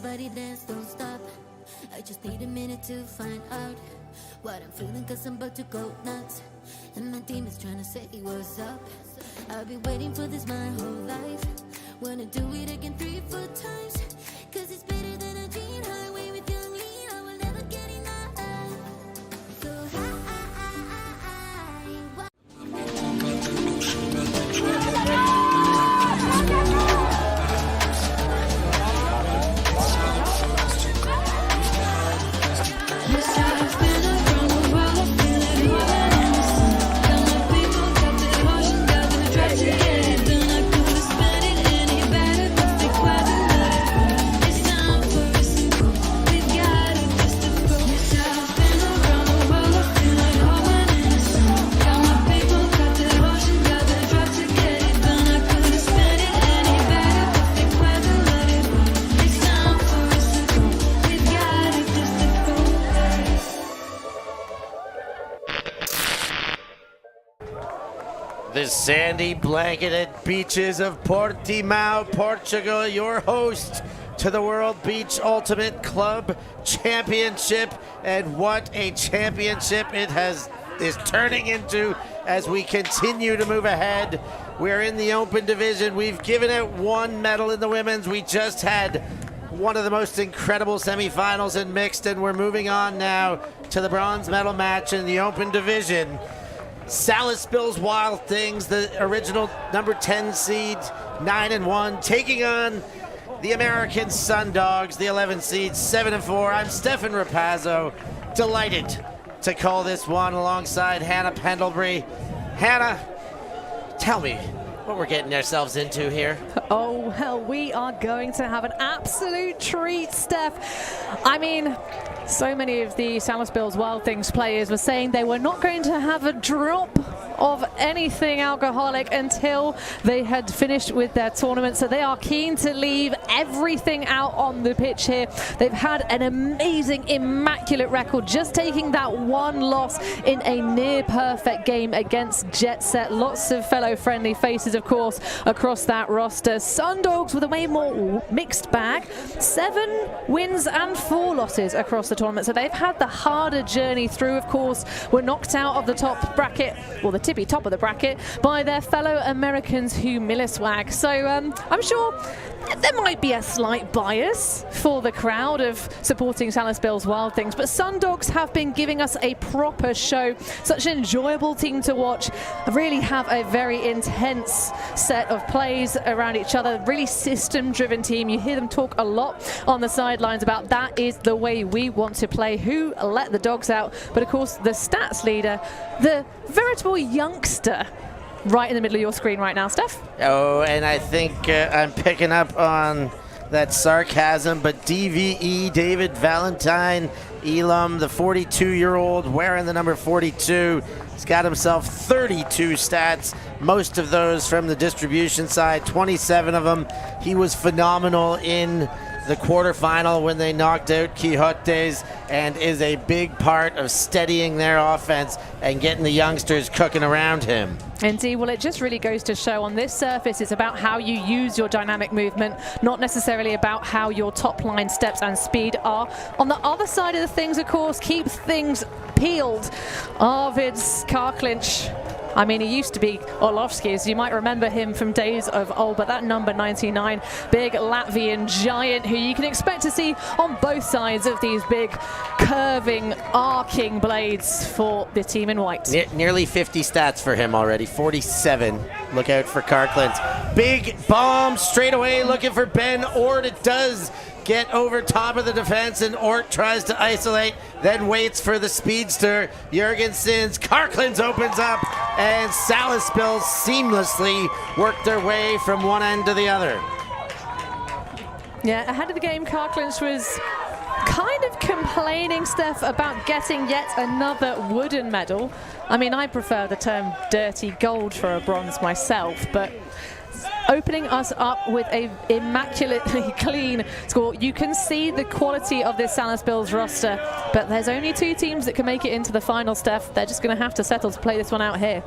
body dance, don't stop. I just need a minute to find out what I'm feeling, cause I'm about to go nuts. And my team is trying to say what's up. I've been waiting for this my whole life. Wanna do it again 3-4 times, cause it's better than a dream. Highway with young lean, I will never get enough. So the sandy blanketed beaches of Portimão, Portugal, your host to the World Beach Ultimate Club Championship. And what a championship it is turning into as we continue to move ahead. We're in the open division. We've given out one medal in the women's. We just had one of the most incredible semifinals in mixed, and we're moving on now to the bronze medal match in the open division. Salaspils Wild Things, the original number 10 seed, 9-1, taking on the American SunDogs, the 11 seed, 7-4. I'm Stefan Rapazzo, delighted to call this one alongside Hannah Pendlebury. Hannah, tell me what we're getting ourselves into here. Oh, well, we are going to have an absolute treat, Steph. I mean, so many of the Salaspils Wild Things players were saying they were not going to have a drop of anything alcoholic until they had finished with their tournament. So they are keen to leave everything out on the pitch here. They've had an amazing, immaculate record, just taking that one loss in a near perfect game against Jet Set. Lots of fellow friendly faces, of course, across that roster. SunDogs with a way more mixed bag, 7 wins and 4 losses across the tournament. So they've had the harder journey through. Of course, were knocked out of the top bracket, or the tippy top of the bracket, by their fellow Americans Humiliswag. So I'm sure there might be a slight bias for the crowd of supporting Salaspils Wild Things, but SunDogs have been giving us a proper show. Such an enjoyable team to watch. Really have a very intense set of plays around each other. Really system-driven team. You hear them talk a lot on the sidelines about that is the way we want to play. Who let the dogs out? But of course, the stats leader, the veritable youngster, right in the middle of your screen right now, Steph. Oh, and I think I'm picking up on that sarcasm, but DVE, David Valentine Elam, the 42-year-old wearing the number 42, he's got himself 32 stats, most of those from the distribution side, 27 of them. He was phenomenal in the quarterfinal when they knocked out Quixotes, and is a big part of steadying their offense and getting the youngsters cooking around him. Indeed. Well, it just really goes to show on this surface it's about how you use your dynamic movement, not necessarily about how your top line steps and speed are. On the other side of the things, of course, keep things peeled. Arvid's car clinch. I mean, he used to be Orlovsky's. You might remember him from days of old, but that number 99, big Latvian giant who you can expect to see on both sides of these big curving, arcing blades for the team in white. Nearly 50 stats for him already, 47. Look out for Carclint. Big bomb straight away, looking for Ben Ort. It does get over top of the defense, and Ort tries to isolate, then waits for the speedster, Jurgensen's. Carclins opens up, and Salaspils seamlessly work their way from one end to the other. Yeah, ahead of the game, Carclins was kind of complaining, Steph, about getting yet another wooden medal. I mean, I prefer the term dirty gold for a bronze myself, but opening us up with a immaculately clean score. You can see the quality of this Salaspils roster, but there's only 2 teams that can make it into the final, Steph. They're just going to have to settle to play this one out here.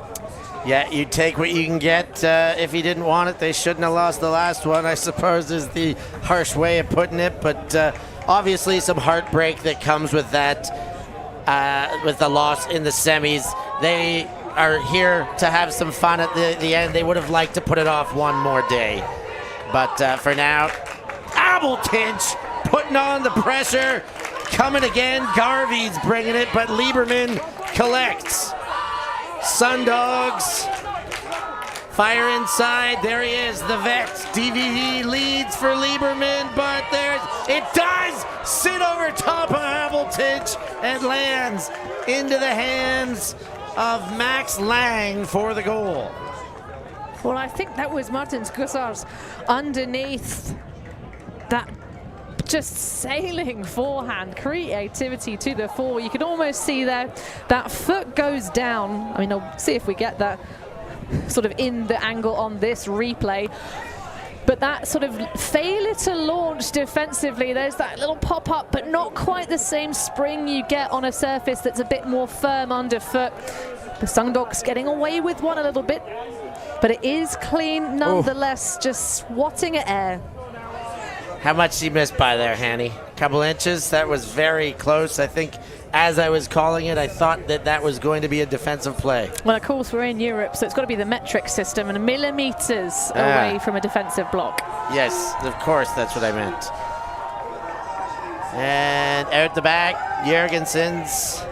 Yeah, you take what you can get. If he didn't want it, they shouldn't have lost the last one, I suppose, is the harsh way of putting it. But obviously some heartbreak that comes with that, with the loss in the semis. They are here to have some fun at the end. They would have liked to put it off one more day. But for now, Abeltinch putting on the pressure. Coming again, Garvey's bringing it, but Lieberman collects. SunDogs fire inside. There he is, the vet. DVD leads for Lieberman, but it does sit over top of Abeltinch and lands into the hands of Max Lang for the goal. Well, I think that was Martins Gussars underneath that, just sailing forehand, creativity to the fore. You can almost see there that foot goes down. I mean, I'll see if we get that sort of in the angle on this replay. But that sort of failure to launch defensively, there's that little pop-up, but not quite the same spring you get on a surface that's a bit more firm underfoot. The SunDogs getting away with one a little bit, but it is clean nonetheless, just swatting at air. How much he missed by there, Hanny? Couple inches. That was very close. I think as I was calling it, I thought that was going to be a defensive play. Well, of course, we're in Europe, so it's got to be the metric system and millimeters away from a defensive block. Yes, of course, that's what I meant. And out the back, Jurgensen's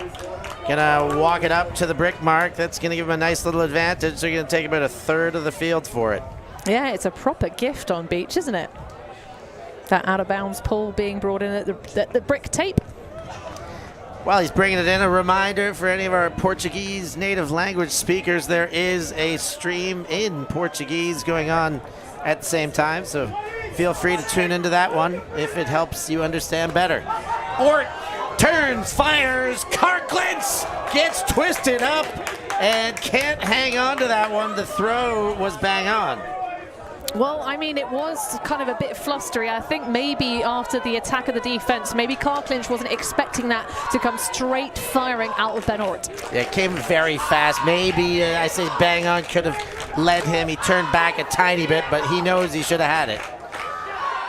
gonna walk it up to the brick mark. That's gonna give him a nice little advantage. They're gonna take about a third of the field for it. Yeah, it's a proper gift on beach, isn't it? That out-of-bounds pull being brought in at the brick tape. While he's bringing it in, a reminder for any of our Portuguese native language speakers, there is a stream in Portuguese going on at the same time, so feel free to tune into that one if it helps you understand better. Ort turns, fires, Karklins gets twisted up and can't hang on to that one. The throw was bang on. Well, I mean, it was kind of a bit flustery. I think maybe after the attack of the defense, maybe Karklins wasn't expecting that to come straight firing out of Ben Ort. Yeah, it came very fast. Maybe, I say bang on could have led him. He turned back a tiny bit, but he knows he should have had it.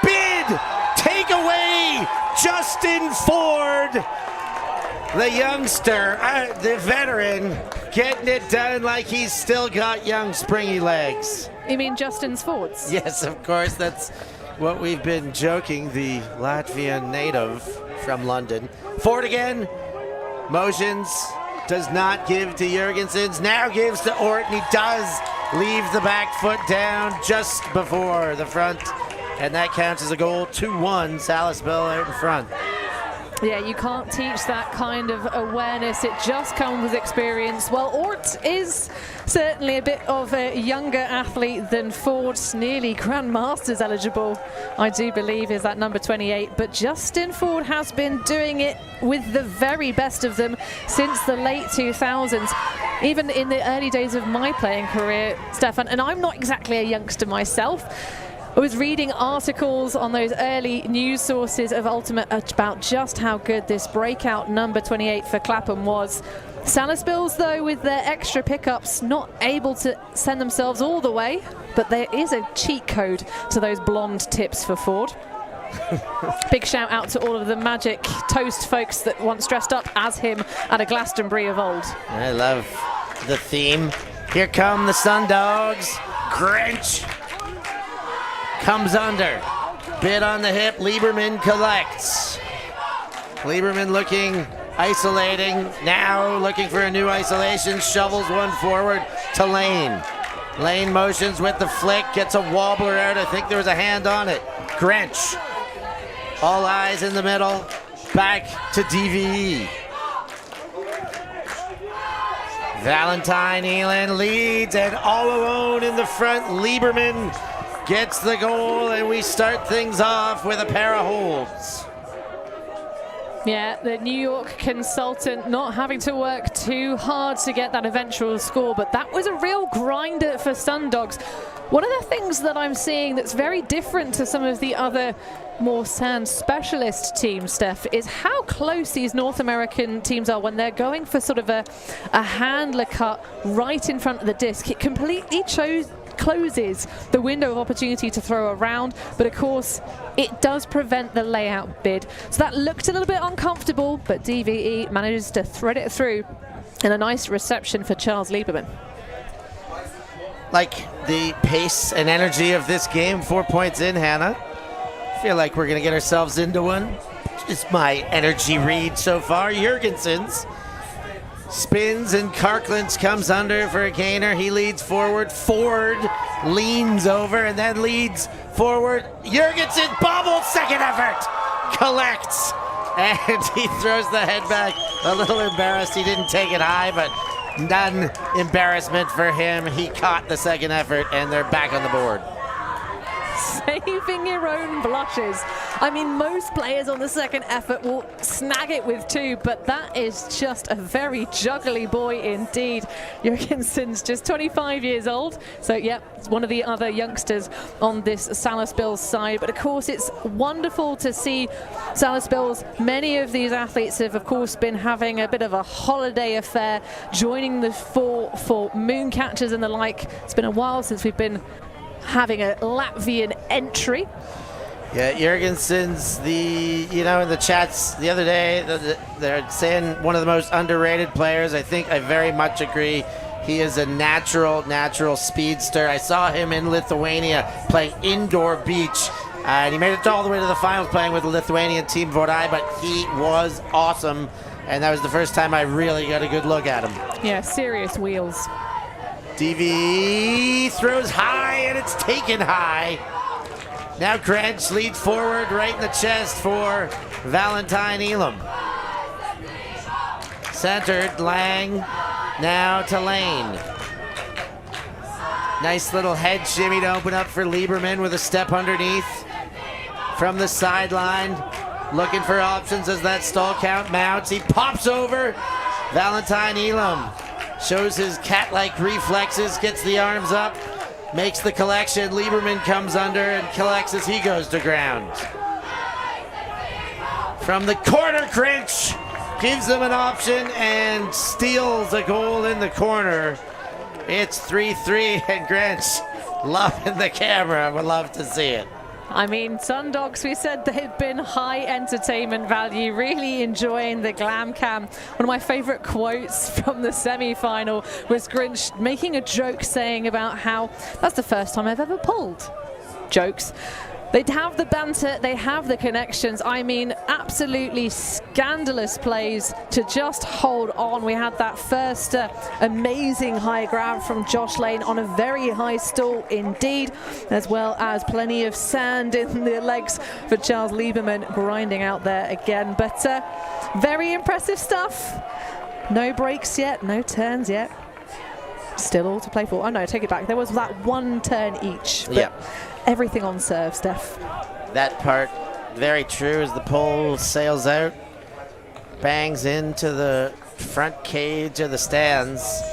Bid! Take away Justin Ford! The youngster, the veteran, getting it done like he's still got young springy legs. You mean Justin's Fords? Yes, of course. That's what we've been joking, the Latvian native from London. Ford again, motions, does not give to Jurgensen's, now gives to Ort, and he does leave the back foot down just before the front. And that counts as a goal, 2-1, Salaspils out in front. Yeah, you can't teach that kind of awareness. It just comes with experience. Well, Ort is certainly a bit of a younger athlete than Ford, nearly Grandmasters eligible, I do believe, is that number 28. But Justin Ford has been doing it with the very best of them since the late 2000s, even in the early days of my playing career, Stefan. And I'm not exactly a youngster myself. I was reading articles on those early news sources of Ultimate about just how good this breakout number 28 for Clapham was. Salaspils, though, with their extra pickups, not able to send themselves all the way, but there is a cheat code to those blonde tips for Ford. Big shout out to all of the Magic Toast folks that once dressed up as him at a Glastonbury of old. I love the theme. Here come the SunDogs. Grinch comes under. Bid on the hip. Lieberman collects. Lieberman looking, isolating. Now looking for a new isolation. Shovels one forward to Lane. Lane motions with the flick. Gets a wobbler out. I think there was a hand on it. Grinch. All eyes in the middle. Back to DVE. Valentine Elin leads, and all alone in the front, Lieberman gets the goal, and we start things off with a pair of holds. Yeah, the New York consultant not having to work too hard to get that eventual score, but that was a real grinder for SunDogs. One of the things that I'm seeing that's very different to some of the other more sand specialist teams, Steph, is how close these North American teams are when they're going for sort of a handler cut right in front of the disc. It completely closes the window of opportunity to throw around, but of course it does prevent the layout bid. So that looked a little bit uncomfortable, but DVE manages to thread it through, and a nice reception for Charles Lieberman. Like the pace and energy of this game, 4 points in, Hannah. Feel like we're gonna get ourselves into one. Just my energy read so far. Jurgensen's spins and Karklins comes under for a gainer. He leads forward. Ford leans over and then leads forward. Jurgensen bobbled, second effort, collects, and he throws the head back. A little embarrassed he didn't take it high, but none embarrassment for him. He caught the second effort and they're back on the board. Saving your own blushes. I mean, most players on the second effort will snag it with two, but that is just a very juggly boy indeed. Jurgensen's just 25 years old, so yeah, it's one of the other youngsters on this Salaspils side. But of course, it's wonderful to see Salaspils. Many of these athletes have, of course, been having a bit of a holiday affair, joining the for moon catchers and the like. It's been a while since we've been having a Latvian entry. Yeah, Jurgensen's in the chats the other day, they're saying one of the most underrated players. I think I very much agree. He is a natural speedster. I saw him in Lithuania playing indoor beach, and he made it all the way to the finals playing with the Lithuanian team Vodai, but he was awesome, and that was the first time I really got a good look at him. Yeah, serious wheels. DV throws high, and it's taken high. Now Grench leads forward right in the chest for Valentine Elam. Centered, Lang now to Lane. Nice little head shimmy to open up for Lieberman with a step underneath. From the sideline, looking for options as that stall count mounts. He pops over. Valentine Elam shows his cat-like reflexes, gets the arms up, makes the collection. Lieberman comes under and collects as he goes to ground. From the corner, Grinch gives them an option and steals a goal in the corner. It's 3-3, and Grinch loving the camera. Would love to see it. I mean, SunDogs, we said they've been high entertainment value, really enjoying the glam cam. One of my favorite quotes from the semi-final was Grinch making a joke saying about how that's the first time I've ever pulled. Jokes. They have the banter, they have the connections. I mean, absolutely scandalous plays to just hold on. We had that first amazing high grab from Josh Lane on a very high stall indeed, as well as plenty of sand in the legs for Charles Lieberman grinding out there again. But very impressive stuff. No breaks yet, no turns yet. Still all to play for. Oh no, take it back. There was that one turn each. But yeah. Everything on serve, Steph. That part, very true, as the pole sails out, bangs into the front cage of the stands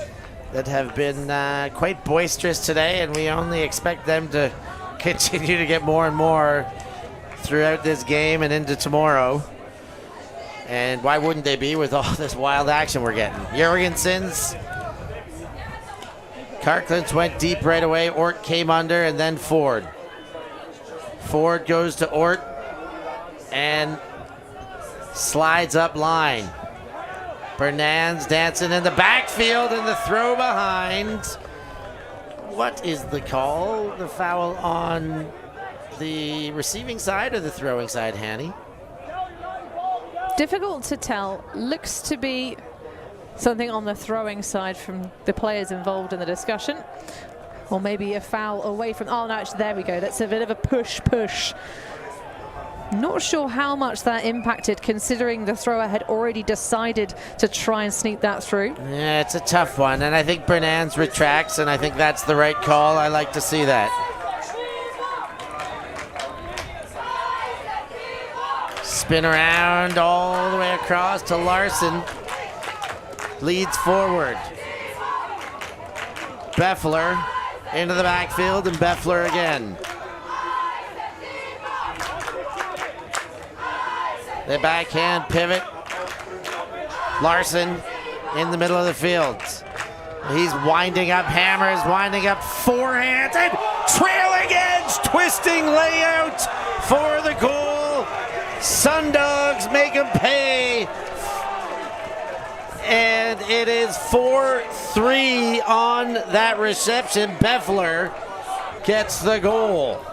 that have been quite boisterous today, and we only expect them to continue to get more and more throughout this game and into tomorrow. And why wouldn't they be with all this wild action we're getting? Jurgensen's. Karklins went deep right away. Ort came under, and then Ford. Ford goes to Ort and slides up line. Bernan's dancing in the backfield, and the throw behind. What is the call? The foul on the receiving side or the throwing side, Hanny? Difficult to tell. Looks to be something on the throwing side from the players involved in the discussion. Or maybe a foul away from, oh no, actually, there we go. That's a bit of a push. Not sure how much that impacted, considering the thrower had already decided to try and sneak that through. Yeah, it's a tough one, and I think Bernan's retracts, and I think that's the right call. I like to see that. Spin around all the way across to Larson. Leads forward. Beffler into the backfield, and Beffler again. The backhand pivot. Larson in the middle of the field. He's winding up hammers, winding up forehands, and trailing edge, twisting layout for the goal. SunDogs make him pay. And it is 4-3 on that reception. Beffler gets the goal.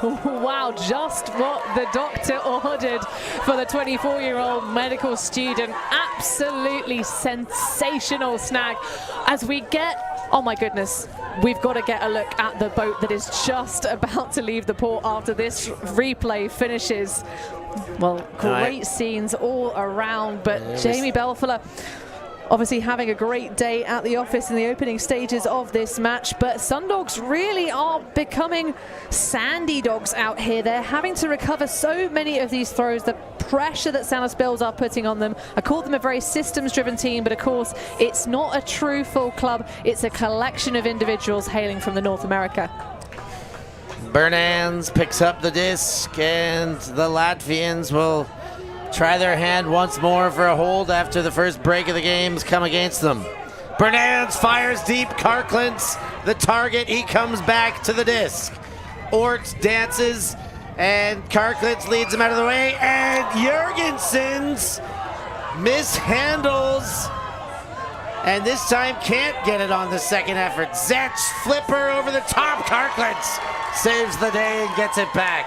Wow, just what the doctor ordered for the 24-year-old medical student. Absolutely sensational snag. As we get, oh my goodness, we've got to get a look at the boat that is just about to leave the port after this replay finishes. Well, great scenes all around, but Jamie Beffler obviously having a great day at the office in the opening stages of this match, but SunDogs really are becoming sandy dogs out here. They're having to recover so many of these throws, the pressure that Salaspils are putting on them. I call them a very systems-driven team, but of course, it's not a true full club. It's a collection of individuals hailing from the North America. Bernans picks up the disc, and the Latvians will try their hand once more for a hold after the first break of the game's come against them. Bernans fires deep. Karklint's the target. He comes back to the disc. Ort dances, and Karklint's leads him out of the way, and Jurgensen's mishandles, and this time can't get it on the second effort. Zetch flipper over the top. Karklint's saves the day and gets it back.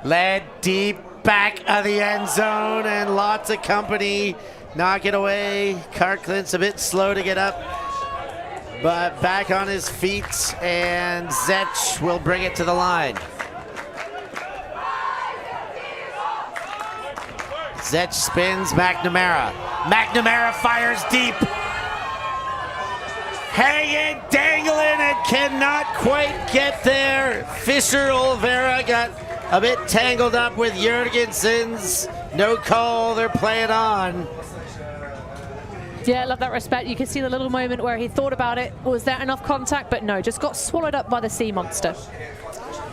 Led deep back of the end zone, and lots of company knock it away. Karklint's a bit slow to get up, but back on his feet, and Zetch will bring it to the line. Zetch spins. McNamara. McNamara fires deep. Hanging, dangling, and cannot quite get there. Fisher Olvera got a bit tangled up with Jurgensen's. No call, they're playing on. Yeah, I love that respect. You can see the little moment where he thought about it. Was there enough contact? But no, just got swallowed up by the sea monster.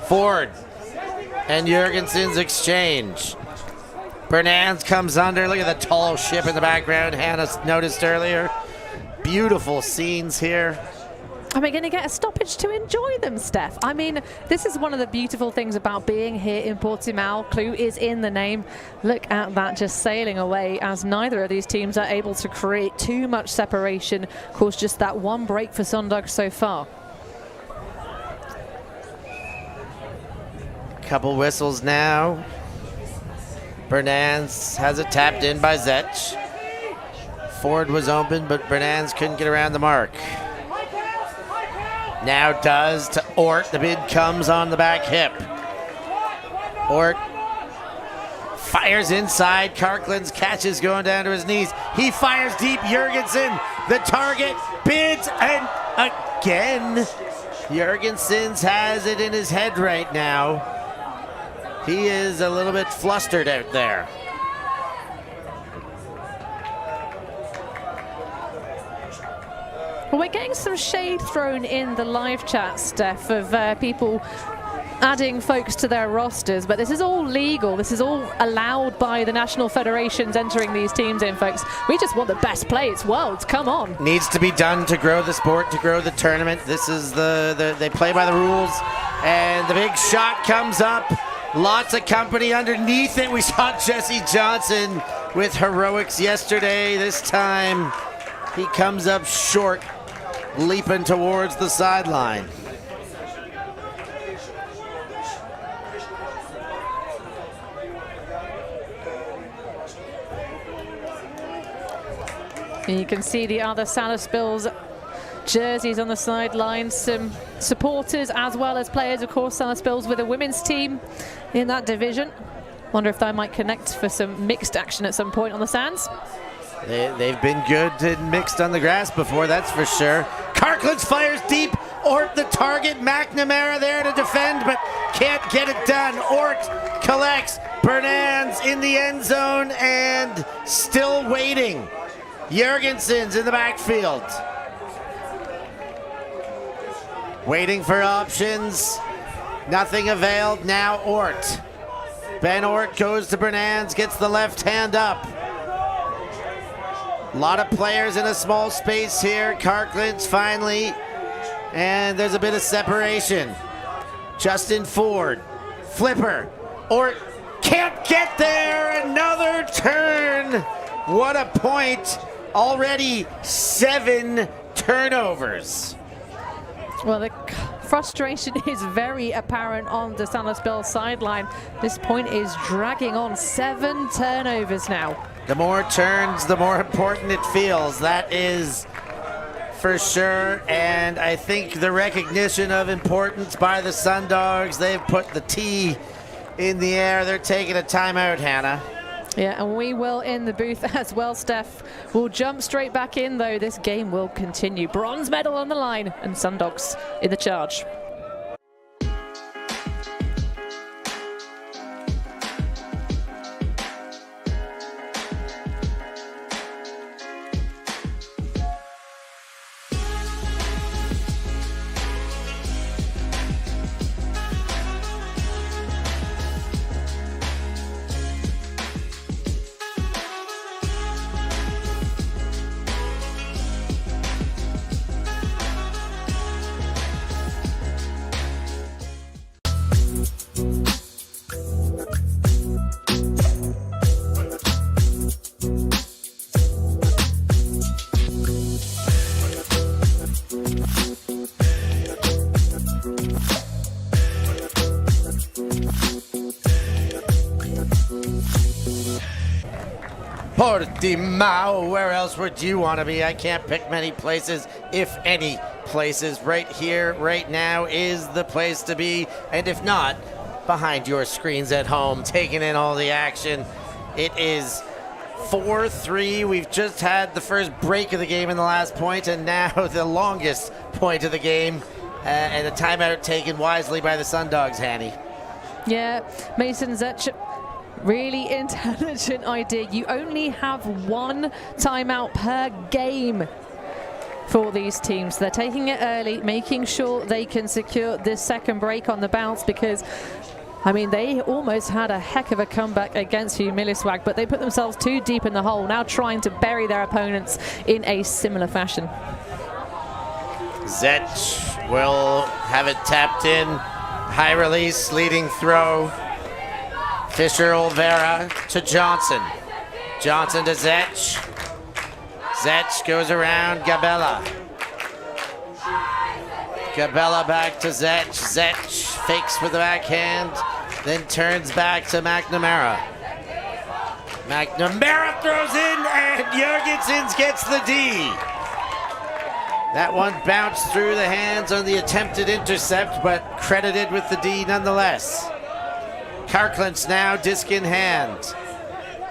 Ford and Jurgensen's exchange. Bernans comes under. Look at the tall ship in the background Hannah noticed earlier. Beautiful scenes here. Are we going to get a stoppage to enjoy them, Steph? I mean, this is one of the beautiful things about being here in Portimão. Clue is in the name. Look at that, just sailing away, as neither of these teams are able to create too much separation. Of course, just that one break for SunDogs so far. Couple whistles now. Bernans has it tapped in by Zetch. Ford was open, but Bernans couldn't get around the mark. Now does to Ort. The bid comes on the back hip. Ort fires inside. Karklint's catch is going down to his knees. He fires deep. Jurgensen, the target, bids, and again, Jurgensen's has it in his head right now. He is a little bit flustered out there. Well, we're getting some shade thrown in the live chat, Steph, of people adding folks to their rosters, but this is all legal. This is all allowed by the national federations entering these teams in, folks. We just want the best play. It's Worlds. Come on. Needs to be done to grow the sport, to grow the tournament. This is they play by the rules, and the big shot comes up. Lots of company underneath it. We saw Jesse Johnson with heroics yesterday. This time he comes up short, leaping towards the sideline. And you can see the other Salaspils jerseys on the sidelines, some supporters as well as players, of course. Salaspils with a women's team in that division. Wonder if they might connect for some mixed action at some point on the sands. They've been good and mixed on the grass before, that's for sure. Karklins fires deep. Ort the target. McNamara there to defend, but can't get it done. Ort collects. Bernans in the end zone and still waiting. Jurgensen's in the backfield. Waiting for options. Nothing availed. Now Ort. Ben Ort goes to Bernans, gets the left hand up. A lot of players in a small space here. Karklins finally, and there's a bit of separation. Justin Ford, flipper. Ort can't get there. Another turn. What a point. Already 7 turnovers. Well, the frustration is very apparent on the Salaspils sideline. This point is dragging on. 7 turnovers now. The more turns, the more important it feels. That is for sure. And I think the recognition of importance by the SunDogs, they've put the T in the air. They're taking a timeout, Hannah. Yeah, and we will in the booth as well, Steph. We'll jump straight back in, though. This game will continue. Bronze medal on the line, and SunDogs in the charge. Portimão, where else would you want to be? I can't pick many places, if any places. Right here, right now is the place to be. And if not, behind your screens at home, taking in all the action. It is 4-3. We've just had the first break of the game in the last point, and now the longest point of the game. And a timeout taken wisely by the SunDogs, Hanny. Yeah, Mason Zetch. Really intelligent idea. You only have 1 timeout per game for these teams. They're taking it early, making sure they can secure this second break on the bounce, because, I mean, they almost had a heck of a comeback against Humiliswag, but they put themselves too deep in the hole, now trying to bury their opponents in a similar fashion. Zetch will have it tapped in. High release, leading throw. Fisher Olvera to Johnson. Johnson to Zetch. Zetch goes around Gabella. Gabella back to Zetch. Zetch fakes with the backhand, then turns back to McNamara. McNamara throws in, and Jurgensen gets the D. That one bounced through the hands on the attempted intercept, but credited with the D nonetheless. Karklins now, disc in hand.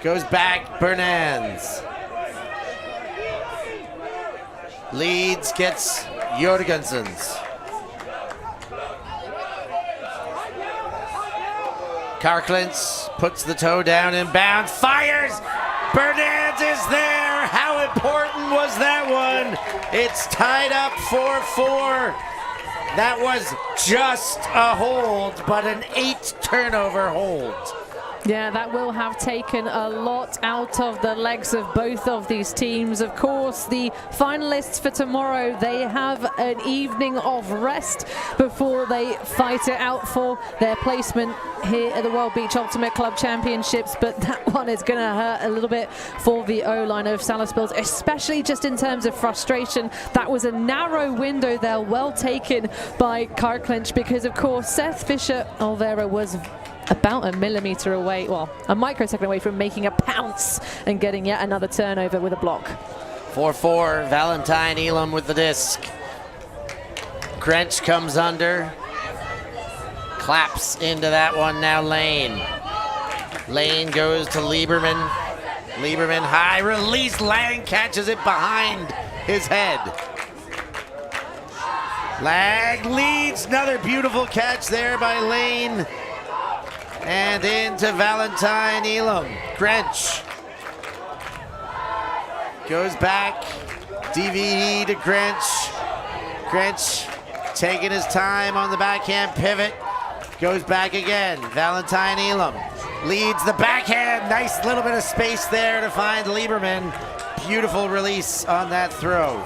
Goes back, Bernans. Leads, gets Jurgensen's. Karklins puts the toe down and bounds, fires! Bernans is there! How important was that one? It's tied up 4-4. That was just a hold, but an 8 turnover hold. Yeah, that will have taken a lot out of the legs of both of these teams. Of course, the finalists for tomorrow, they have an evening of rest before they fight it out for their placement here at the World Beach Ultimate Club Championships. But that one is going to hurt a little bit for the O-line of Salaspils, especially just in terms of frustration. That was a narrow window there, well taken by Karklins, because, of course, Seth Fisher Olvera was about a millimeter away, well, a microsecond away from making a pounce and getting yet another turnover with a block. 4-4, Valentine Elam with the disc. Grench comes under, claps into that one. Now Lane. Lane goes to Lieberman. Lieberman high release. Lang catches it behind his head. Lang leads. Another beautiful catch there by Lane. And into Valentine Elam. Grench goes back. DVE to Grench. Grench taking his time on the backhand pivot. Goes back again. Valentine Elam leads the backhand. Nice little bit of space there to find Lieberman. Beautiful release on that throw.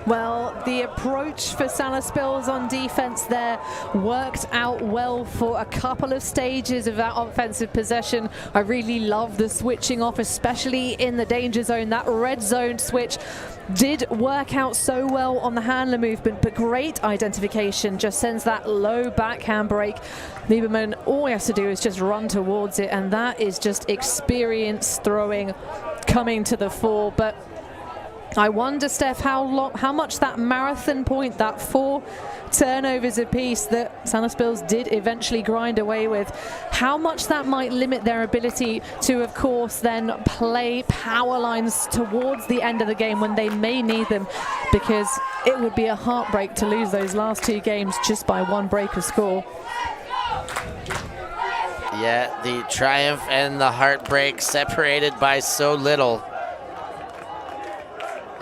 Well, the approach for Salaspils on defense there worked out well for a couple of stages of that offensive possession. I really love the switching off, especially in the danger zone. That red zone switch did work out so well on the handler movement, but great identification. Just sends that low backhand break. Lieberman, all he has to do is just run towards it, and that is just experience throwing coming to the fore. But I wonder, Steph, how much that marathon point, that 4 turnovers apiece that Salaspils did eventually grind away with, how much that might limit their ability to, of course, then play power lines towards the end of the game when they may need them, because it would be a heartbreak to lose those last 2 games just by 1 break of score. Yeah, the triumph and the heartbreak separated by so little.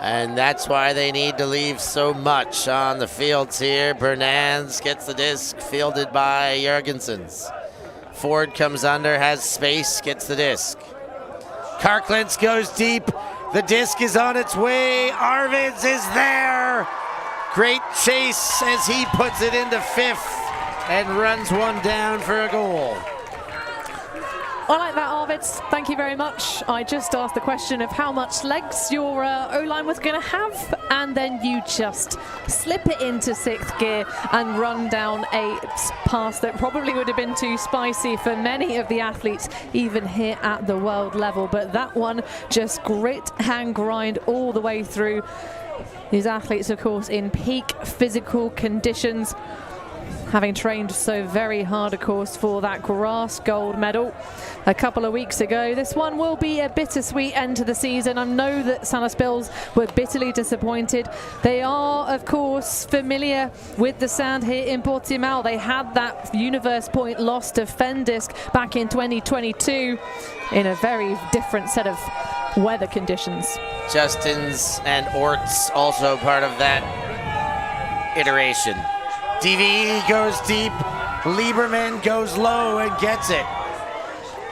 And that's why they need to leave so much on the fields here. Bernans gets the disc, fielded by Jurgensens. Ford comes under, has space, gets the disc. Karklins goes deep. The disc is on its way. Arvids is there. Great chase as he puts it into 5th and runs one down for a goal. I like that, Arvids. Thank you very much. I just asked the question of how much legs your O-line was going to have, and then you just slip it into 6th gear and run down a pass that probably would have been too spicy for many of the athletes, even here at the world level. But that one, just grit and grind all the way through. These athletes, of course, in peak physical conditions, having trained so very hard, of course, for that grass gold medal a couple of weeks ago. This one will be a bittersweet end to the season. I know that Salaspils were bitterly disappointed. They are, of course, familiar with the sand here in Portimão. They had that universe point loss to Fendisk back in 2022 in a very different set of weather conditions. Justin's and Orts also part of that iteration. DVE goes deep. Lieberman goes low and gets it.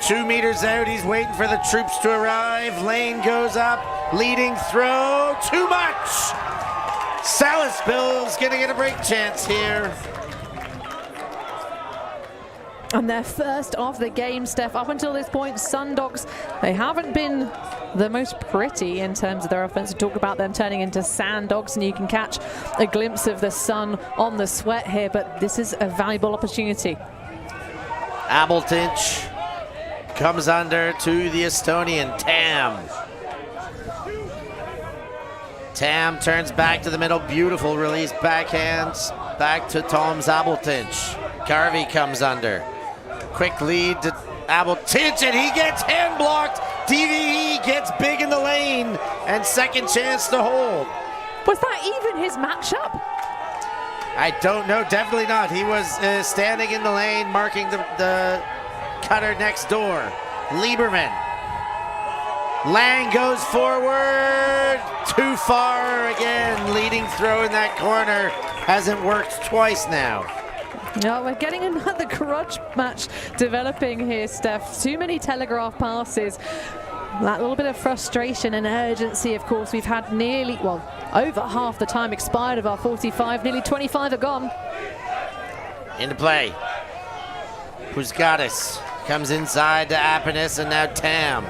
2 meters out, he's waiting for the troops to arrive. Lane goes up, leading throw, too much! Salaspils gonna get a break chance here. And their first of the game, Steph. Up until this point, SunDogs, they haven't been the most pretty in terms of their offense. We talk about them turning into sand dogs, and you can catch a glimpse of the sun on the sweat here, but this is a valuable opportunity. Abeltinch comes under to the Estonian, Tam. Tam turns back to the middle, beautiful release, backhands, back to Tom's Abeltinch. Garvey comes under. Quick lead to Abeltinch, and he gets hand blocked. DVE gets big in the lane, and second chance to hold. Was that even his matchup? I don't know, definitely not. He was standing in the lane, marking the cutter next door. Lieberman. Lang goes forward, too far again. Leading throw in that corner hasn't worked twice now. No, we're getting another grudge match developing here, Steph. Too many telegraph passes. That little bit of frustration and urgency, of course. We've had nearly, well, over half the time expired of our 45. Nearly 25 are gone. Into play. Pusgatis comes inside to Apenis, and now Tam.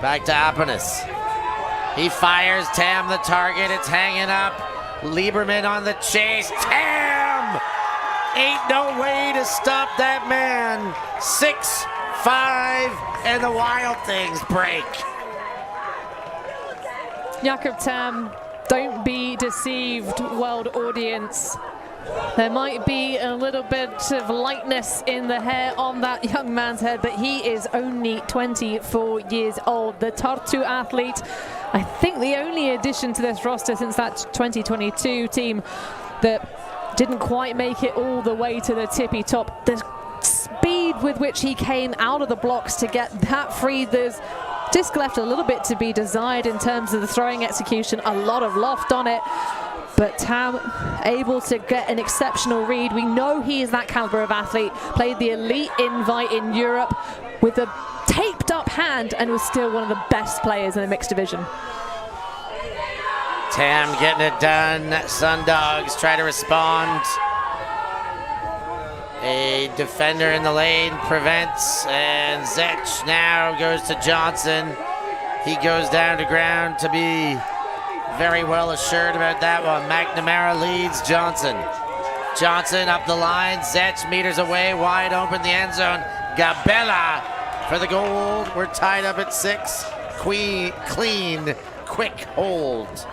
Back to Apenis. He fires. Tam the target. It's hanging up. Lieberman on the chase. Tam! Ain't no way to stop that man. 6-5, and the Wild Things break. Jakob Tam, don't be deceived, world audience. There might be a little bit of lightness in the hair on that young man's head, but he is only 24 years old. The Tartu athlete, I think the only addition to this roster since that 2022 team that didn't quite make it all the way to the tippy top. The speed with which he came out of the blocks to get that free, there's disc left a little bit to be desired in terms of the throwing execution, a lot of loft on it. But Tam able to get an exceptional read. We know he is that caliber of athlete, played the elite invite in Europe with a taped up hand and was still one of the best players in the mixed division. Tam getting it done. SunDogs try to respond. A defender in the lane prevents, and Zech now goes to Johnson. He goes down to ground to be very well assured about that one. McNamara leads Johnson. Johnson up the line. Zech meters away, wide open the end zone. Gabella for the goal. We're tied up at 6. Clean, quick hold.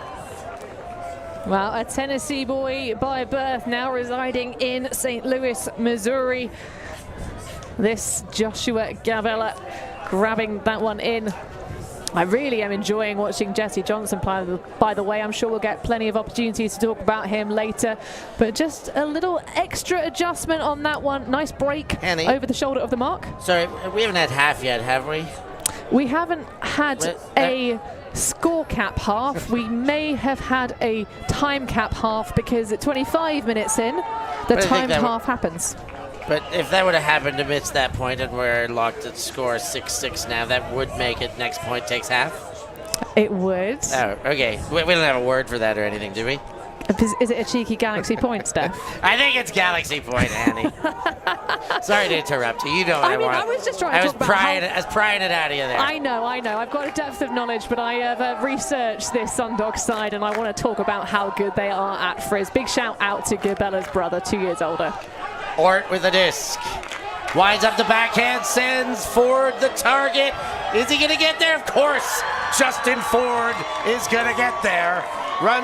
Well, a Tennessee boy by birth, now residing in St. Louis, Missouri. This Joshua Gabella grabbing that one in. I really am enjoying watching Jesse Johnson play, by the way. I'm sure we'll get plenty of opportunities to talk about him later. But just a little extra adjustment on that one. Nice break over the shoulder of the mark. Sorry, we haven't had half yet, have we? We haven't had a score cap half. We may have had a time cap half because at 25 minutes in, the timed half happens. But if that would have happened amidst that point and we're locked at score 6-6 now, that would make it next point takes half? It would. Oh, okay. We don't have a word for that or anything, do we? Is it a cheeky Galaxy point, Steph? I think it's Galaxy point, Annie. Sorry to interrupt you. You know what I want. I was just trying to talk about I was prying it out of you there. I know. I've got a depth of knowledge, but I have researched this SunDogs side, and I want to talk about how good they are at Frizz. Big shout out to Gabella's brother, 2 years older. Ort with a disc. Winds up the backhand, sends Ford the target. Is he going to get there? Of course. Justin Ford is going to get there. Run.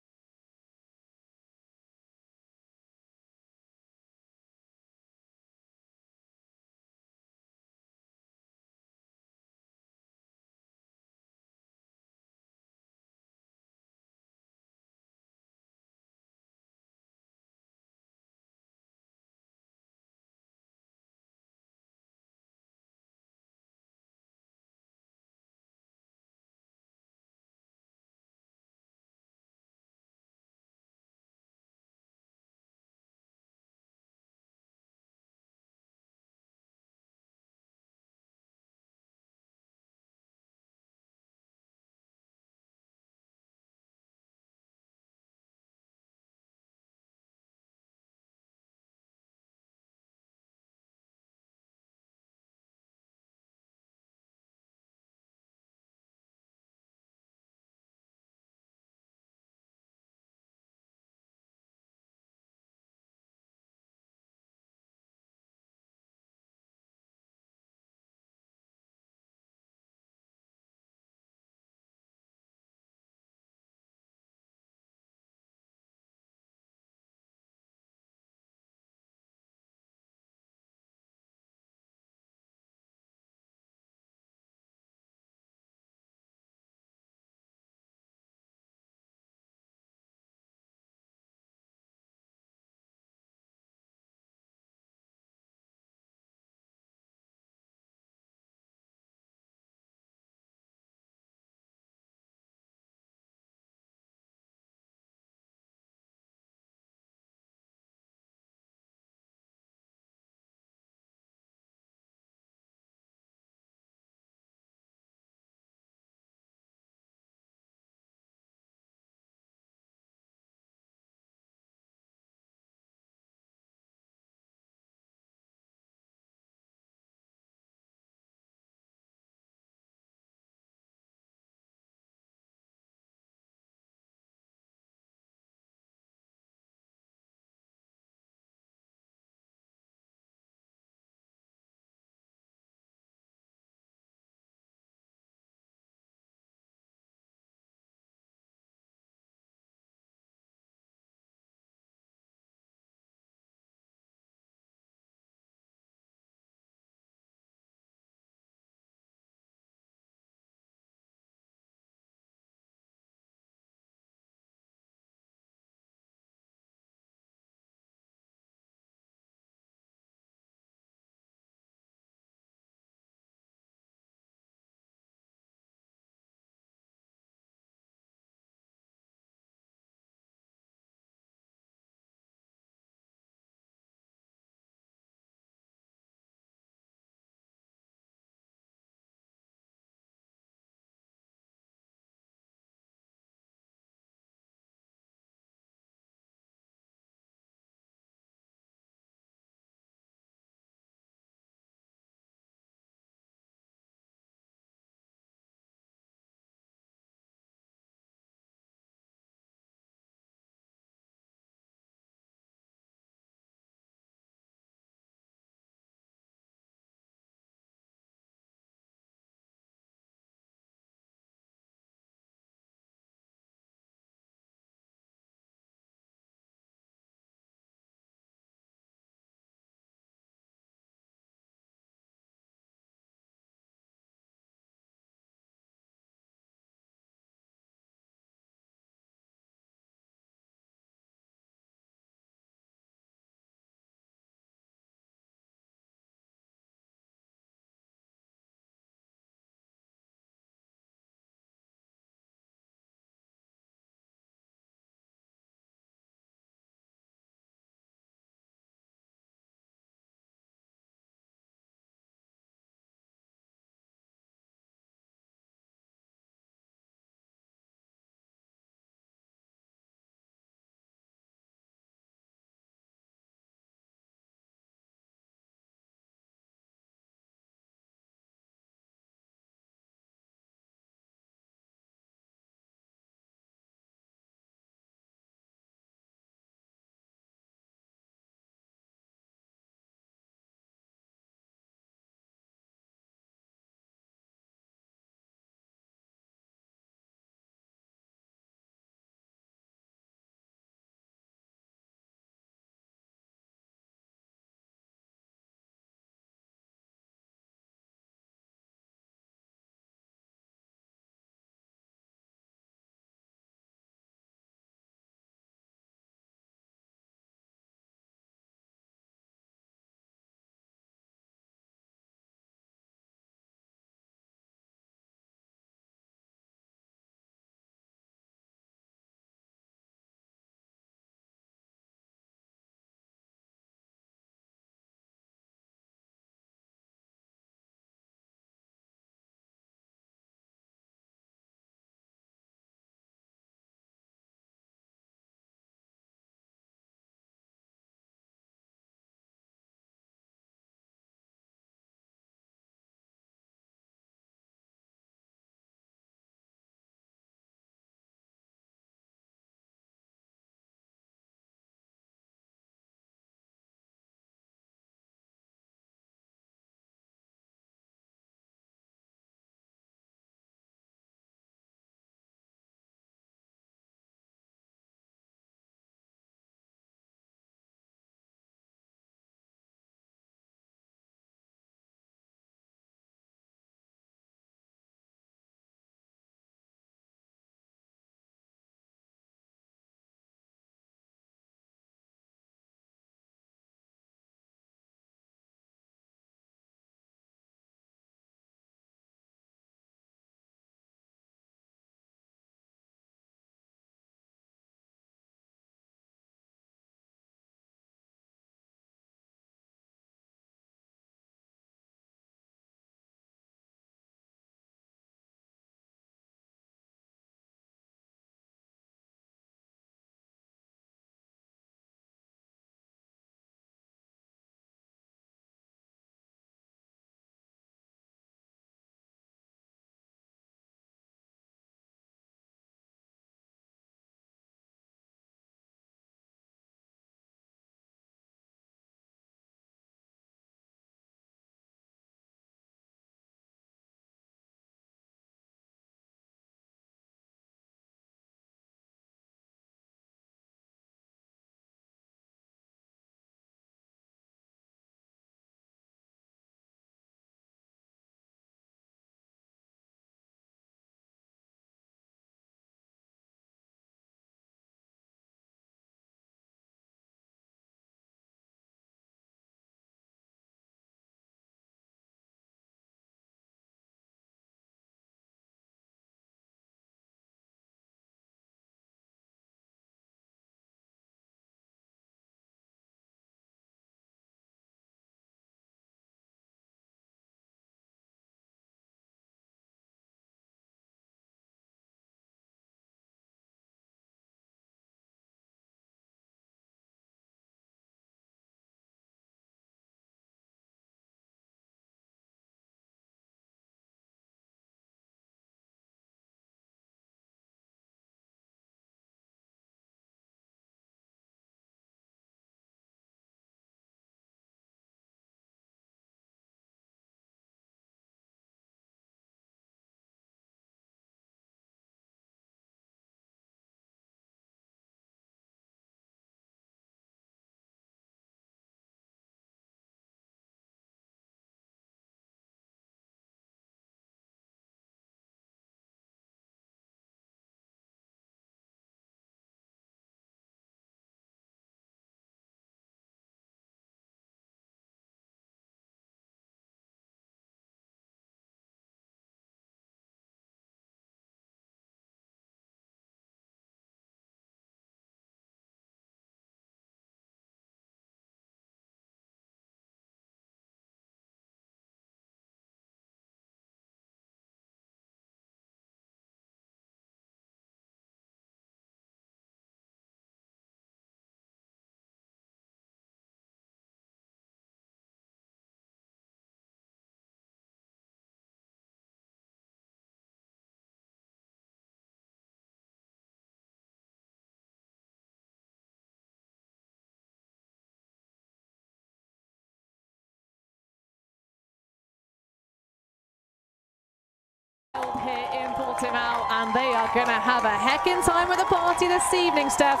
Portimão, and they are going to have a heckin' time with the party this evening, Steph,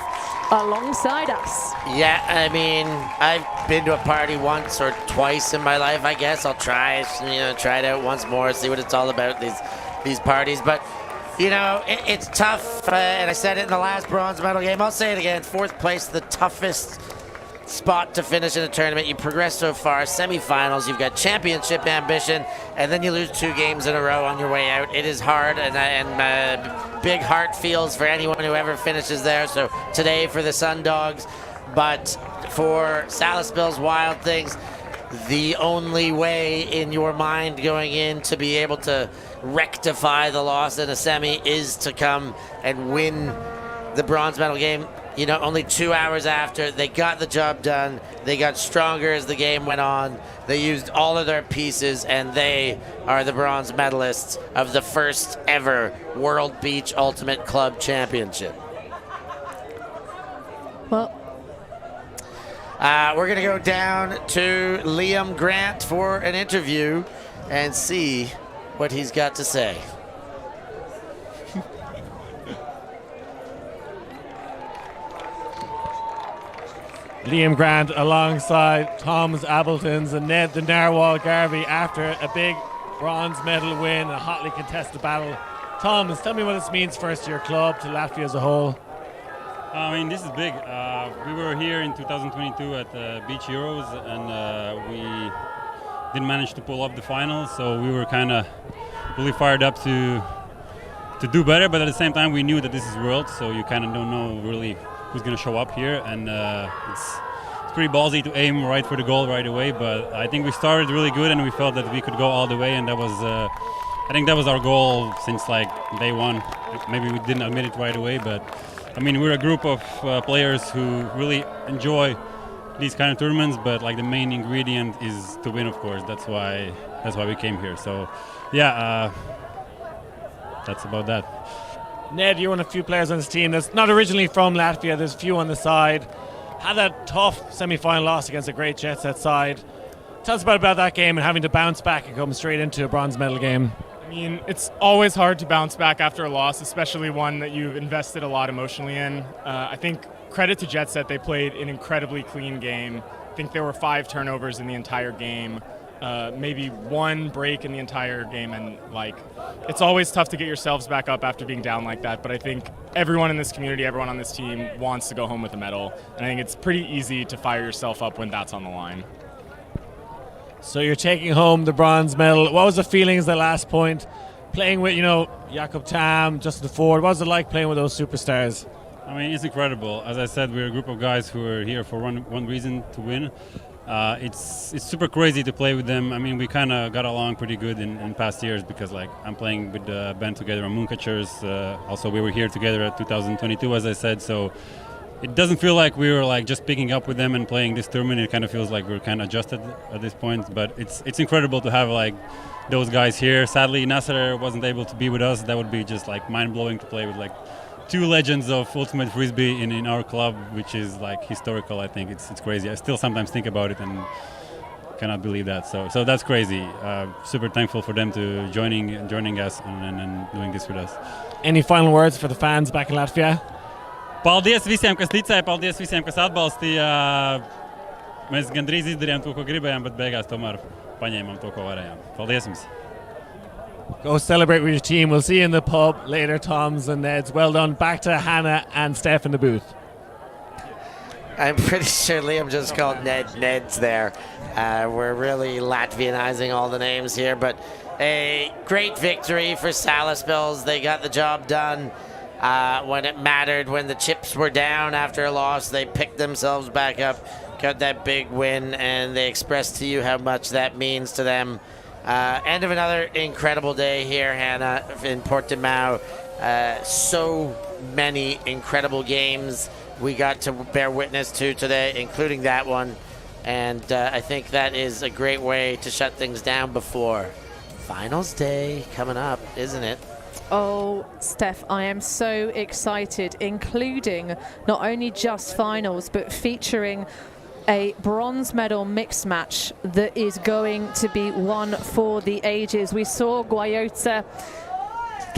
alongside us. Yeah, I mean, I've been to a party once or twice in my life, I guess. I'll try it out once more, see what it's all about, these parties. But, you know, it's tough, and I said it in the last bronze medal game. I'll say it again, 4th place, the toughest spot to finish in a tournament. You progress so far, semifinals, you've got championship ambition, and then you lose 2 games in a row on your way out. It is hard, and big heart feels for anyone who ever finishes there. So today for the SunDogs, but for Salaspils Wild Things, the only way in your mind going in to be able to rectify the loss in a semi is to come and win the bronze medal game. You know, only 2 hours after, they got the job done. They got stronger as the game went on. They used all of their pieces, and they are the bronze medalists of the first ever World Beach Ultimate Club Championship. Well, we're going to go down to Liam Grant for an interview and see what he's got to say. Liam Grant alongside Thomas Appletons and Ned the Narwhal Garvey after a big bronze medal win, a hotly contested battle. Thomas, tell me what this means first to your club, to Latvia as a whole. I mean, this is big. We were here in 2022 at the Beach Euros, and we didn't manage to pull up the finals, so we were kind of really fired up to do better, but at the same time we knew that this is World, so you kind of don't know really who's going to show up here, and it's pretty ballsy to aim right for the goal right away, but I think we started really good and we felt that we could go all the way, and that was I think that was our goal since like day one. Maybe we didn't admit it right away, but I mean, we're a group of players who really enjoy these kind of tournaments, but like the main ingredient is to win, of course. That's why we came here. So yeah, that's about that. Ned, you're one of the few players on this team that's not originally from Latvia. There's a few on the side. Had a tough semi-final loss against a great Jet Set side. Tell us about that game and having to bounce back and come straight into a bronze medal game. I mean, it's always hard to bounce back after a loss, especially one that you've invested a lot emotionally in. I think credit to Jet Set, they played an incredibly clean game. I think there were 5 turnovers in the entire game. Maybe 1 break in the entire game, and like it's always tough to get yourselves back up after being down like that, but I think everyone in this community, everyone on this team wants to go home with a medal, and I think it's pretty easy to fire yourself up when that's on the line. So you're taking home the bronze medal. What was the feelings the last point, playing with, you know, Jakob Tam, Justin Ford? What was it like playing with those superstars? I mean, it's incredible. As I said, we're a group of guys who are here for one reason, to win. It's super crazy to play with them. I mean, we kind of got along pretty good in past years because, like, I'm playing with the band together on Mooncatchers. Also, we were here together at 2022, as I said. So it doesn't feel like we were like just picking up with them and playing this tournament. It kind of feels like we're kind of adjusted at this point. But it's incredible to have like those guys here. Sadly, Nasser wasn't able to be with us. That would be just like mind blowing to play with like 2 legends of ultimate frisbee in our club, which is like historical. I think it's crazy. I still sometimes think about it and cannot believe that. So that's crazy. Super thankful for them to joining us and doing this with us. Any final words for the fans back in Latvia? Paldies visiem, kas ticēja, paldies visiem, kas atbalstīja. Mēs gandrīz izdarījām to, ko gribējām, bet beigās tomēr paņēmām to, ko varējām. Paldies jums! Go celebrate with your team. We'll see you in the pub later, Toms and Neds. Well done. Back to Hannah and Steph in the booth. I'm pretty sure Liam just called Neds there. We're really Latvianizing all the names here, but a great victory for Salaspils. They got the job done when it mattered, when the chips were down after a loss. They picked themselves back up, got that big win, and they expressed to you how much that means to them. End of another incredible day here, Hannah, in Portimão. So many incredible games we got to bear witness to today, including that one. And I think that is a great way to shut things down before finals day coming up, isn't it? Oh, Steph, I am so excited, including not only just finals, but featuring a bronze medal mixed match that is going to be one for the ages. We saw Guayota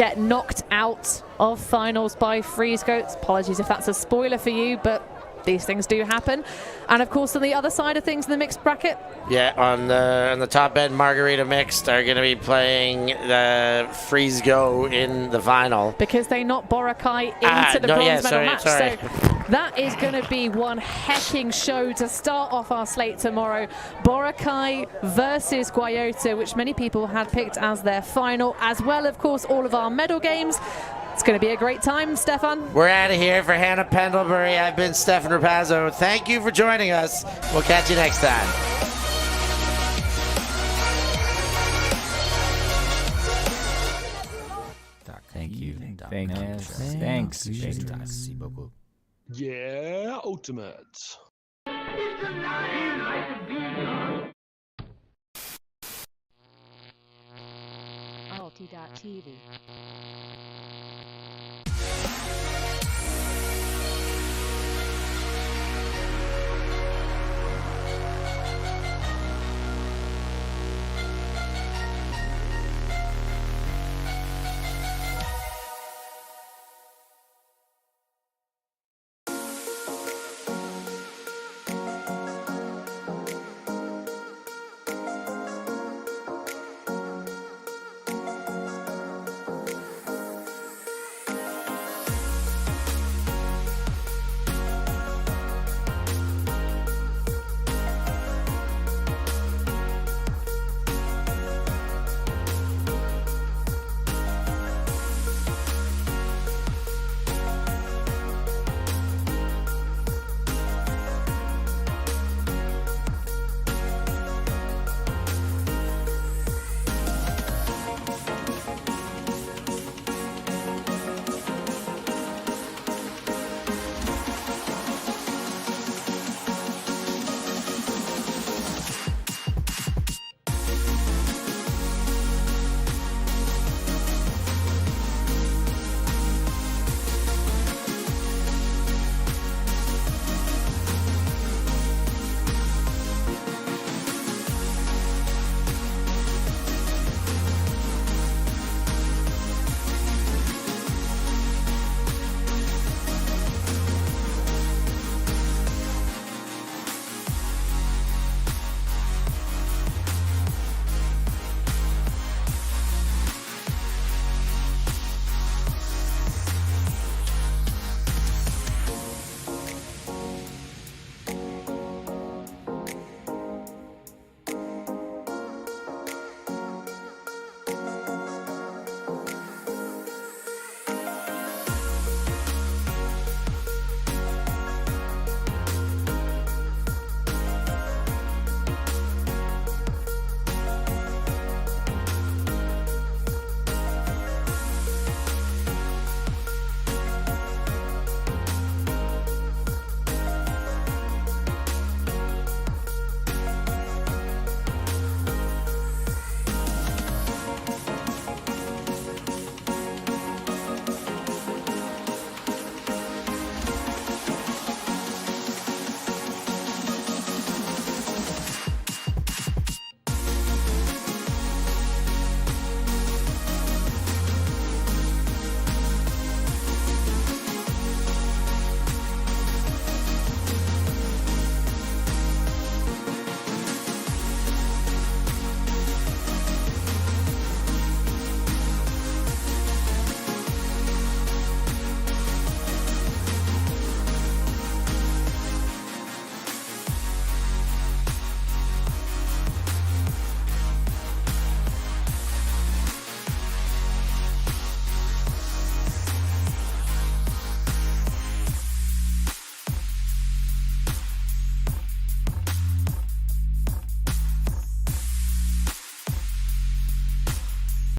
get knocked out of finals by Frisbee. Apologies if that's a spoiler for you, but these things do happen. And of course, on the other side of things in the mixed bracket, yeah, on the top end, Margarita Mixed are going to be playing the Frisbee in the final. because they knocked Boracay into the bronze medal match. Sorry. So that is going to be one hecking show to start off our slate tomorrow. Boracay versus Guayota, which many people had picked as their final, as well, of course, all of our medal games. It's going to be a great time, Stefan. We're out of here. For Hannah Pendlebury, I've been Stefan Rapazzo. Thank you for joining us. We'll catch you next time. Thank you. Thanks. Yeah, Ultimate. ULTI.TV.